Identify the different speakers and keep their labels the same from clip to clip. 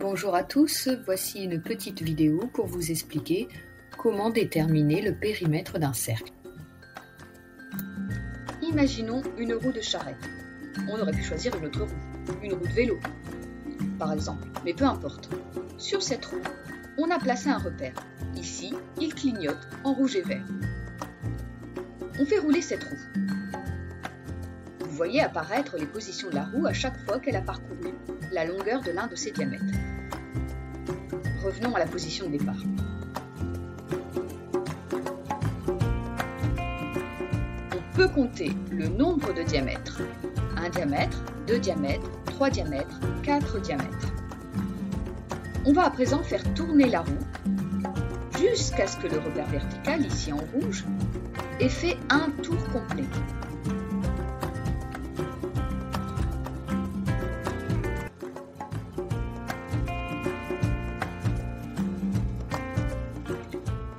Speaker 1: Bonjour à tous, voici une petite vidéo pour vous expliquer comment déterminer le périmètre d'un cercle.
Speaker 2: Imaginons une roue de charrette. On aurait pu choisir une autre roue, une roue de vélo, par exemple, mais peu importe. Sur cette roue, on a placé un repère. Ici, il clignote en rouge et vert. On fait rouler cette roue. Vous voyez apparaître les positions de la roue à chaque fois qu'elle a parcouru la longueur de l'un de ses diamètres. Revenons à la position de départ. On peut compter le nombre de diamètres. 1 diamètre, 2 diamètres, 3 diamètres, 4 diamètres. On va à présent faire tourner la roue jusqu'à ce que le repère vertical, ici en rouge, ait fait un tour complet.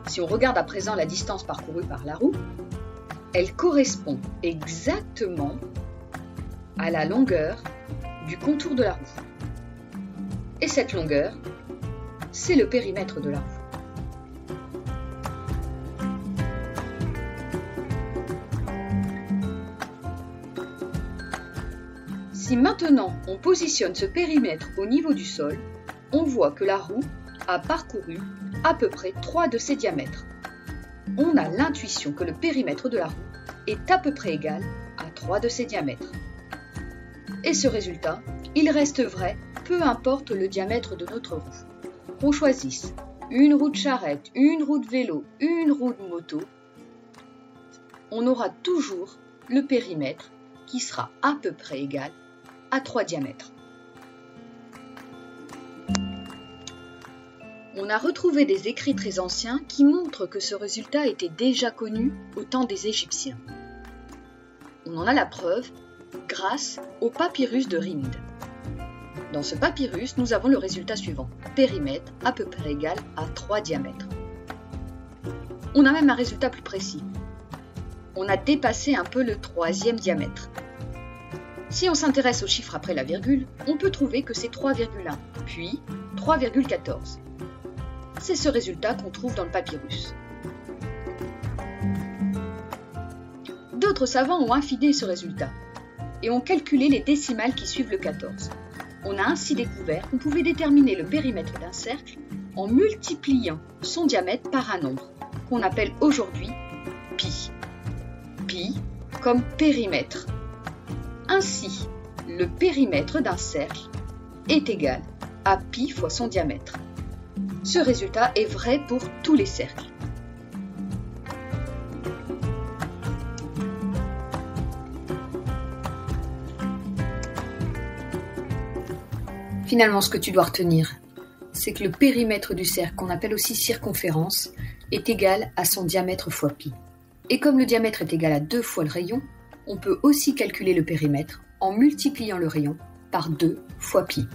Speaker 2: Si on regarde à présent la distance parcourue par la roue, elle correspond exactement à la longueur du contour de la roue. Et cette longueur, c'est le périmètre de la roue. Si maintenant on positionne ce périmètre au niveau du sol, on voit que la roue a parcouru à peu près 3 de ses diamètres. On a l'intuition que le périmètre de la roue est à peu près égal à 3 de ses diamètres. Et ce résultat, il reste vrai, peu importe le diamètre de notre roue. Qu'on choisisse une roue de charrette, une roue de vélo, une roue de moto, on aura toujours le périmètre qui sera à peu près égal à 3 diamètres. On a retrouvé des écrits très anciens qui montrent que ce résultat était déjà connu au temps des Égyptiens. On en a la preuve grâce au papyrus de Rhind. Dans ce papyrus, nous avons le résultat suivant. Périmètre à peu près égal à 3 diamètres. On a même un résultat plus précis. On a dépassé un peu le 3e diamètre. Si on s'intéresse aux chiffres après la virgule, on peut trouver que c'est 3,1, puis 3,14. C'est ce résultat qu'on trouve dans le papyrus. D'autres savants ont affiné ce résultat et ont calculé les décimales qui suivent le 14. On a ainsi découvert qu'on pouvait déterminer le périmètre d'un cercle en multipliant son diamètre par un nombre, qu'on appelle aujourd'hui pi. Pi comme périmètre. Ainsi, le périmètre d'un cercle est égal à pi fois son diamètre. Ce résultat est vrai pour tous les cercles.
Speaker 1: Finalement, ce que tu dois retenir, c'est que le périmètre du cercle, qu'on appelle aussi circonférence, est égal à son diamètre fois pi. Et comme le diamètre est égal à 2 fois le rayon, on peut aussi calculer le périmètre en multipliant le rayon par 2 fois pi.